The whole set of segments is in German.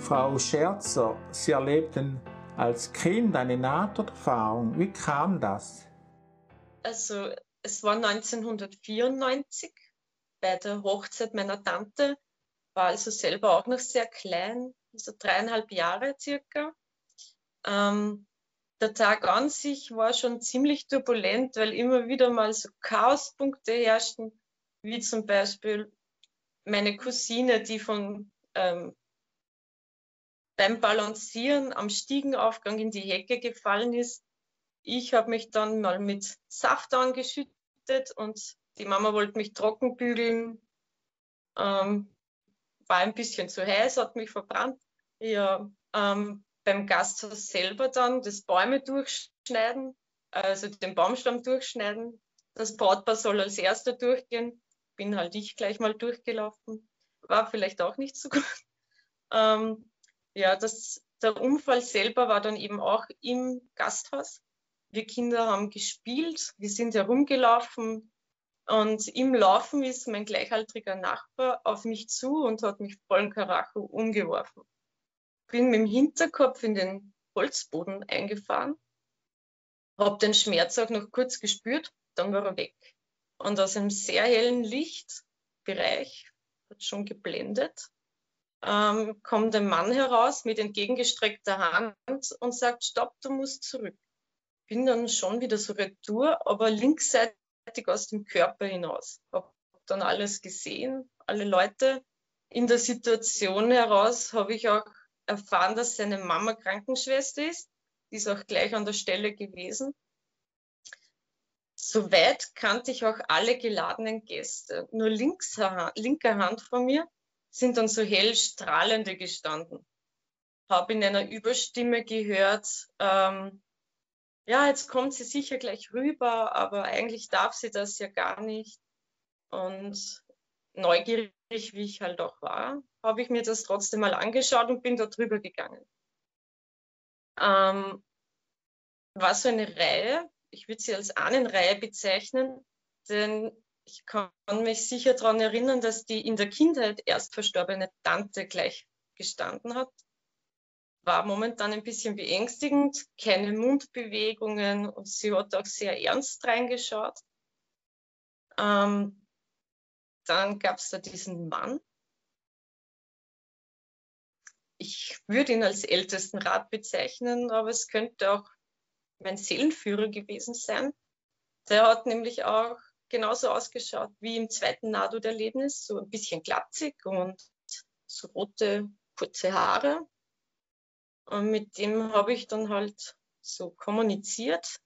Frau Scherzer, Sie erlebten als Kind eine Nahtoderfahrung. Wie kam das? Also es war 1994 bei der Hochzeit meiner Tante, war also selber auch noch sehr klein, also 3,5 Jahre circa. Der Tag an sich war schon ziemlich turbulent, weil immer wieder mal so Chaospunkte herrschten, wie zum Beispiel meine Cousine, die beim Balancieren am Stiegenaufgang in die Hecke gefallen ist. Ich habe mich dann mal mit Saft angeschüttet und die Mama wollte mich trocken bügeln. War ein bisschen zu heiß, hat mich verbrannt. Ja, beim Gasthaus selber dann das Bäume durchschneiden, also den Baumstamm durchschneiden. Das Brautpaar soll als erster durchgehen. Bin halt ich gleich mal durchgelaufen. War vielleicht auch nicht so gut. Ja, der Unfall selber war dann eben auch im Gasthaus. Wir Kinder haben gespielt, wir sind herumgelaufen und im Laufen ist mein gleichaltriger Nachbar auf mich zu und hat mich vollen Karacho umgeworfen. Bin mit dem Hinterkopf in den Holzboden eingefahren, habe den Schmerz auch noch kurz gespürt, dann war er weg. Und aus einem sehr hellen Lichtbereich, hat schon geblendet, kommt ein Mann heraus mit entgegengestreckter Hand und sagt, stopp, du musst zurück. Bin dann schon wieder so retour, aber linksseitig aus dem Körper hinaus. Habe dann alles gesehen, alle Leute. In der Situation heraus habe ich auch erfahren, dass seine Mama Krankenschwester ist. Die ist auch gleich an der Stelle gewesen. Soweit kannte ich auch alle geladenen Gäste. Nur linker Hand von mir sind dann so hell strahlende gestanden. Habe in einer Überstimme gehört, ja, jetzt kommt sie sicher gleich rüber, aber eigentlich darf sie das ja gar nicht. Und neugierig, wie ich halt auch war, habe ich mir das trotzdem mal angeschaut und bin da drüber gegangen. War so eine Reihe, ich würde sie als Ahnenreihe bezeichnen, denn ich kann mich sicher daran erinnern, dass die in der Kindheit erst verstorbene Tante gleich gestanden hat. War momentan ein bisschen beängstigend, keine Mundbewegungen und sie hat auch sehr ernst reingeschaut. Dann gab es da diesen Mann. Ich würde ihn als ältesten Rat bezeichnen, aber es könnte auch mein Seelenführer gewesen sein. Der hat nämlich auch genauso ausgeschaut wie im zweiten Nahtoderlebnis, so ein bisschen glatzig und so rote, kurze Haare. Und mit dem habe ich dann halt so kommuniziert,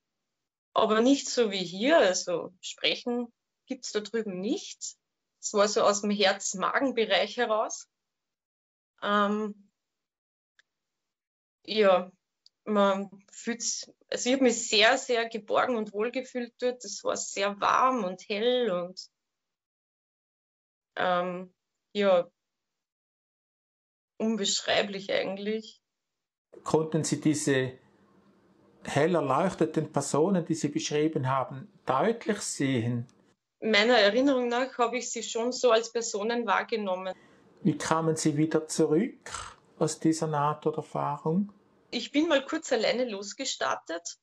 aber nicht so wie hier, also sprechen gibt es da drüben nicht. Es war so aus dem Herz-Magen-Bereich heraus. Ja, man fühlt, also ich habe mich sehr, sehr geborgen und wohlgefühlt dort. Es war sehr warm und hell und ja, unbeschreiblich eigentlich. Konnten Sie diese hell erleuchteten Personen, die Sie beschrieben haben, deutlich sehen? Meiner Erinnerung nach habe ich sie schon so als Personen wahrgenommen. Wie kamen Sie wieder zurück aus dieser Nahtoderfahrung? Ich bin mal kurz alleine losgestartet.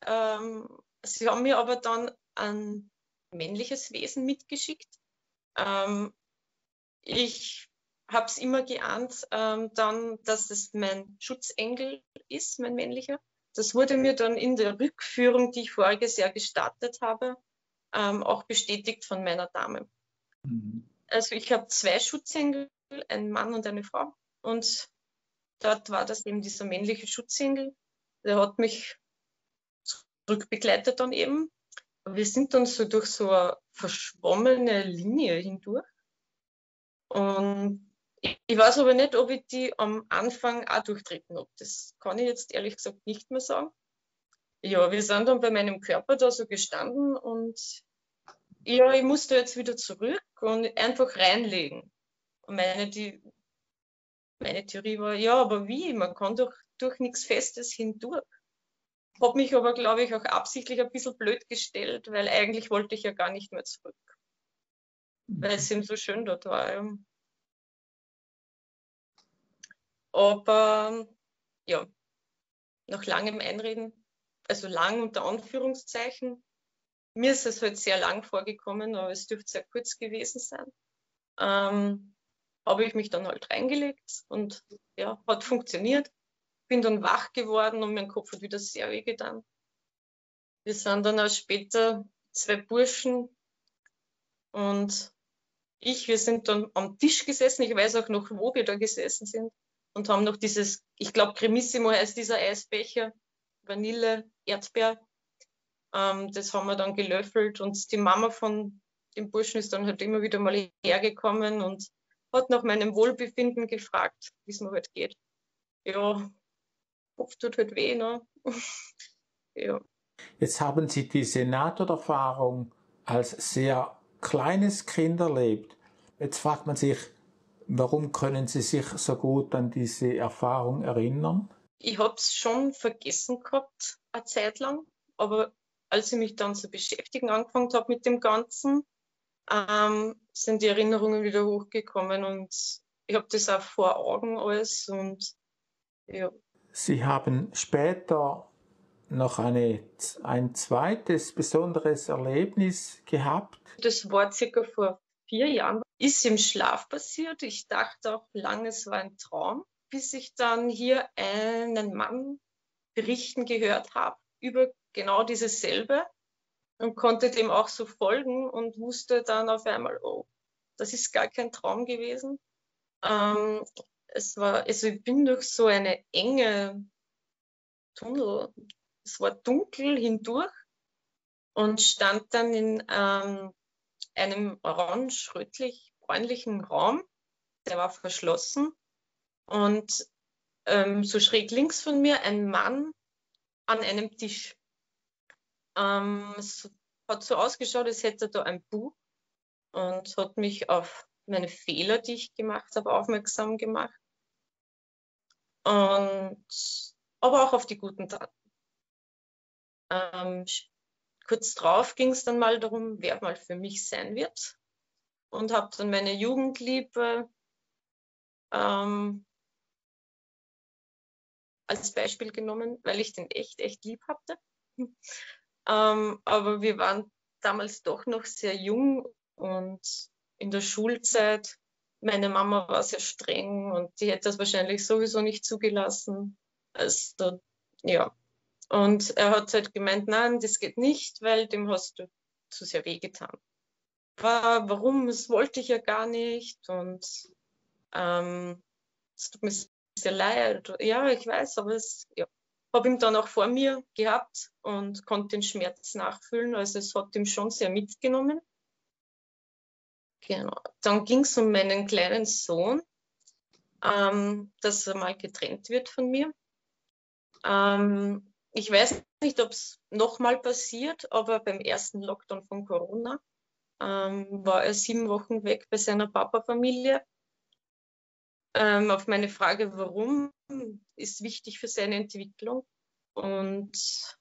Sie haben mir aber dann ein männliches Wesen mitgeschickt. Ich habe es immer geahnt, dann, dass es mein Schutzengel ist, mein männlicher. Das wurde mir dann in der Rückführung, die ich voriges Jahr gestartet habe, auch bestätigt von meiner Dame. Mhm. Also ich habe 2 Schutzengel, einen Mann und eine Frau. Und dort war das eben dieser männliche Schutzengel. Der hat mich zurückbegleitet dann eben. Wir sind dann so durch so eine verschwommene Linie hindurch. Und ich weiß aber nicht, ob ich die am Anfang auch durchtreten habe. Das kann ich jetzt ehrlich gesagt nicht mehr sagen. Ja, wir sind dann bei meinem Körper da so gestanden und ja, ich musste jetzt wieder zurück und einfach reinlegen. Und meine Theorie war, ja, aber wie? Man kann durch nichts Festes hindurch. Habe mich aber, glaube ich, auch absichtlich ein bisschen blöd gestellt, weil eigentlich wollte ich ja gar nicht mehr zurück. Weil es eben so schön dort war. Ja. Aber ja, nach langem Einreden, also lang unter Anführungszeichen, mir ist es halt sehr lang vorgekommen, aber es dürfte sehr kurz gewesen sein, habe ich mich dann halt reingelegt und ja, hat funktioniert. Bin dann wach geworden und mein Kopf hat wieder sehr weh getan. Wir sind dann auch später 2 Burschen und wir sind dann am Tisch gesessen. Ich weiß auch noch, wo wir da gesessen sind und haben noch dieses, ich glaube, Cremissimo heißt dieser Eisbecher, Vanille, Erdbeer. Das haben wir dann gelöffelt und die Mama von dem Burschen ist dann halt immer wieder mal hergekommen und hat nach meinem Wohlbefinden gefragt, wie es mir halt geht. Ja, Kopf tut halt weh, ne? Ja. Jetzt haben Sie diese Nahtoderfahrung als sehr kleines Kind erlebt. Jetzt fragt man sich, warum können Sie sich so gut an diese Erfahrung erinnern? Ich habe es schon vergessen gehabt, eine Zeit lang, aber als ich mich dann zu beschäftigen angefangen habe mit dem Ganzen, sind die Erinnerungen wieder hochgekommen und ich habe das auch vor Augen alles und ja. Sie haben später noch ein zweites besonderes Erlebnis gehabt. Das war circa vor 4 Jahren, ist im Schlaf passiert. Ich dachte auch lange, es war ein Traum, bis ich dann hier einen Mann berichten gehört habe über genau dieses selbe und konnte dem auch so folgen und wusste dann auf einmal, oh, das ist gar kein Traum gewesen. Also ich bin durch so eine enge Tunnel, es war dunkel hindurch und stand dann in einem orange-rötlich-bräunlichen Raum, der war verschlossen und so schräg links von mir ein Mann an einem Tisch. Es hat so ausgeschaut, als hätte er da ein Buch und hat mich auf meine Fehler, die ich gemacht habe, aufmerksam gemacht. Aber auch auf die guten Taten. Kurz drauf ging es dann mal darum, wer mal für mich sein wird. Und habe dann meine Jugendliebe als Beispiel genommen, weil ich den echt lieb hatte. Aber wir waren damals doch noch sehr jung und in der Schulzeit, meine Mama war sehr streng und die hätte das wahrscheinlich sowieso nicht zugelassen. Also, ja. Und er hat halt gemeint, nein, das geht nicht, weil dem hast du zu sehr wehgetan. Warum? Das wollte ich ja gar nicht und es tut mir sehr leid. Ja, ich weiß, aber ja. Habe ihn dann auch vor mir gehabt und konnte den Schmerz nachfühlen. Also es hat ihm schon sehr mitgenommen. Genau. Dann ging es um meinen kleinen Sohn, dass er mal getrennt wird von mir. Ich weiß nicht, ob es nochmal passiert, aber beim ersten Lockdown von Corona war er 7 Wochen weg bei seiner Papa-Familie. Auf meine Frage, warum, ist wichtig für seine Entwicklung. Und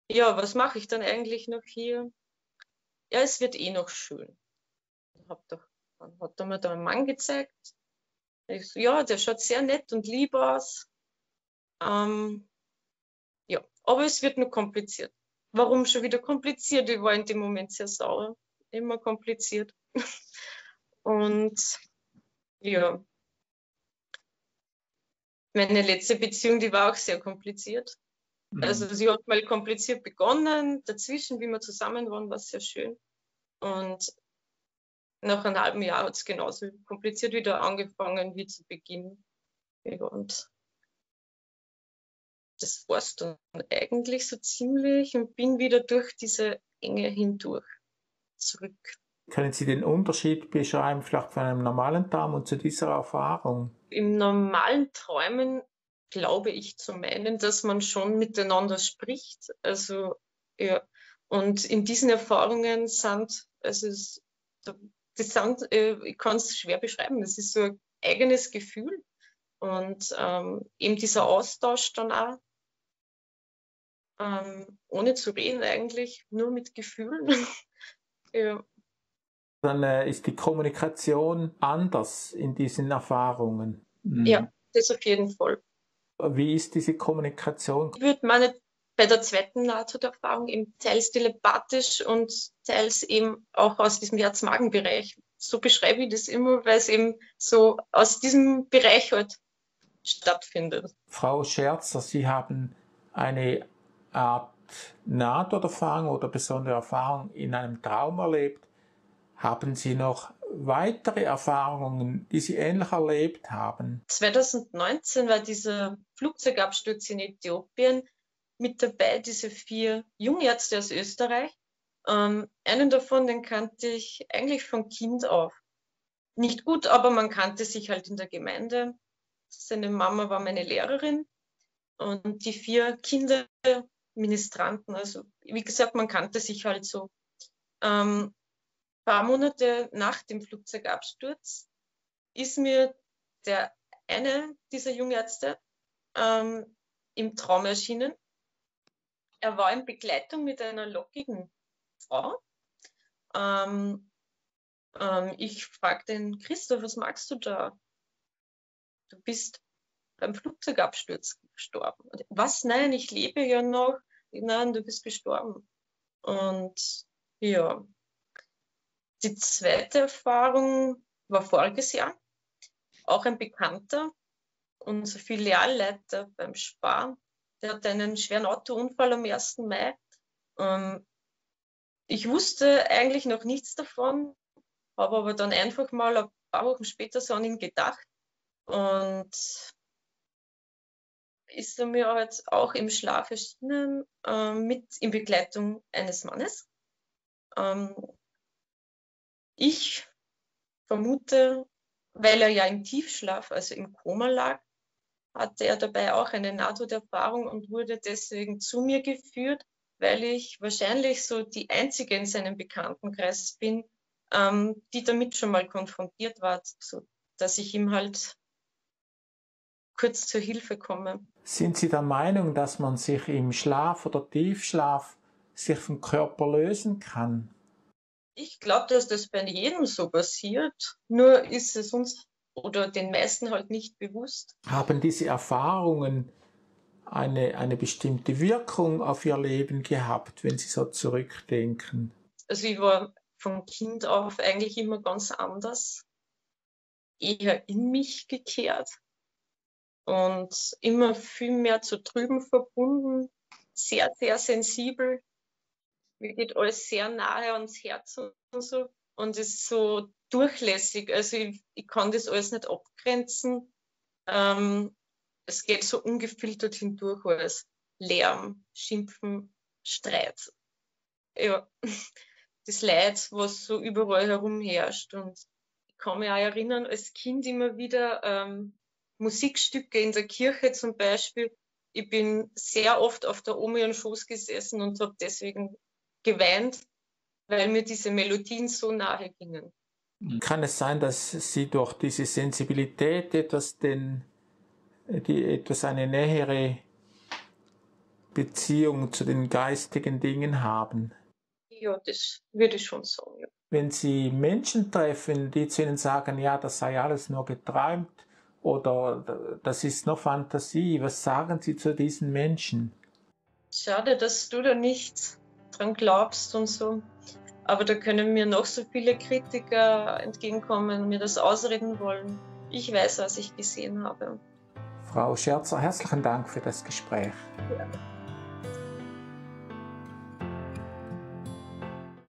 ja, was mache ich dann eigentlich noch hier? Ja, es wird eh noch schön. Dann hat er mir da einen Mann gezeigt. Ich so, ja, der schaut sehr nett und lieb aus. Ja, aber es wird nur kompliziert. Warum schon wieder kompliziert? Ich war in dem Moment sehr sauer. Immer kompliziert. Und ja, meine letzte Beziehung, die war auch sehr kompliziert. Also sie hat mal kompliziert begonnen, dazwischen, wie wir zusammen waren, war es sehr schön. Und nach einem halben Jahr hat es genauso kompliziert wieder angefangen wie zu Beginn. Ja, und das war es dann eigentlich so ziemlich und bin wieder durch diese Enge hindurch zurück. Können Sie den Unterschied beschreiben, vielleicht von einem normalen Traum und zu dieser Erfahrung? Im normalen Träumen glaube ich zu meinen, dass man schon miteinander spricht. Also, ja. Und in diesen Erfahrungen sind, ich kann es schwer beschreiben, das ist so ein eigenes Gefühl. Und eben dieser Austausch dann auch, ohne zu reden eigentlich, nur mit Gefühlen. Ja. Dann ist die Kommunikation anders in diesen Erfahrungen. Ja, Das auf jeden Fall. Wie ist diese Kommunikation? Ich würde meine, bei der zweiten Nahtoderfahrung eben teils telepathisch und teils eben auch aus diesem Herz-Magen-Bereich. So beschreibe ich das immer, weil es eben so aus diesem Bereich halt stattfindet. Frau Scherzer, Sie haben eine Art Nahtoderfahrung oder besondere Erfahrung in einem Traum erlebt. Haben Sie noch weitere Erfahrungen, die Sie ähnlich erlebt haben? 2019 war dieser Flugzeugabsturz in Äthiopien mit dabei, diese 4 Jungärzte aus Österreich. Einen davon, den kannte ich eigentlich von Kind auf. Nicht gut, aber man kannte sich halt in der Gemeinde. Seine Mama war meine Lehrerin und die 4 Kinder Ministranten. Also wie gesagt, man kannte sich halt so. Paar Monate nach dem Flugzeugabsturz ist mir der eine dieser Jungärzte im Traum erschienen. Er war in Begleitung mit einer lockigen Frau. Ich fragte ihn: Christoph, was magst du da? Du bist beim Flugzeugabsturz gestorben. Und, was? Nein, ich lebe ja noch. Nein, du bist gestorben. Und ja, die zweite Erfahrung war voriges Jahr. Auch ein Bekannter, unser Filialleiter beim Spar, der hatte einen schweren Autounfall am 1. Mai. Ich wusste eigentlich noch nichts davon, habe aber dann einfach mal ein paar Wochen später so an ihn gedacht und ist er mir halt auch im Schlaf erschienen, mit in Begleitung eines Mannes. Ich vermute, weil er ja im Tiefschlaf, also im Koma lag, hatte er dabei auch eine Nahtoderfahrung und wurde deswegen zu mir geführt, weil ich wahrscheinlich so die Einzige in seinem Bekanntenkreis bin, die damit schon mal konfrontiert war, so dass ich ihm halt kurz zur Hilfe komme. Sind Sie der Meinung, dass man sich im Schlaf oder Tiefschlaf sich vom Körper lösen kann? Ich glaube, dass das bei jedem so passiert, nur ist es uns oder den meisten halt nicht bewusst. Haben diese Erfahrungen eine bestimmte Wirkung auf Ihr Leben gehabt, wenn Sie so zurückdenken? Also ich war von Kind auf eigentlich immer ganz anders, eher in mich gekehrt und immer viel mehr zu drüben verbunden, sehr, sehr sensibel. Mir geht alles sehr nahe ans Herz und so und ist so durchlässig. Also ich kann das alles nicht abgrenzen. Es geht so ungefiltert hindurch alles. Lärm, Schimpfen, Streit. Ja, das Leid, was so überall herum herrscht. Und ich kann mich auch erinnern, als Kind immer wieder Musikstücke in der Kirche zum Beispiel. Ich bin sehr oft auf der Oma ihren Schoß gesessen und habe deswegen geweint, weil mir diese Melodien so nahe gingen. Kann es sein, dass Sie durch diese Sensibilität etwas eine nähere Beziehung zu den geistigen Dingen haben? Ja, das würde ich schon sagen. Ja. Wenn Sie Menschen treffen, die zu Ihnen sagen, ja, das sei alles nur geträumt oder das ist nur Fantasie, was sagen Sie zu diesen Menschen? Schade, dass du da nicht dran glaubst und so. Aber da können mir noch so viele Kritiker entgegenkommen, mir das ausreden wollen. Ich weiß, was ich gesehen habe. Frau Scherzer, herzlichen Dank für das Gespräch. Ja.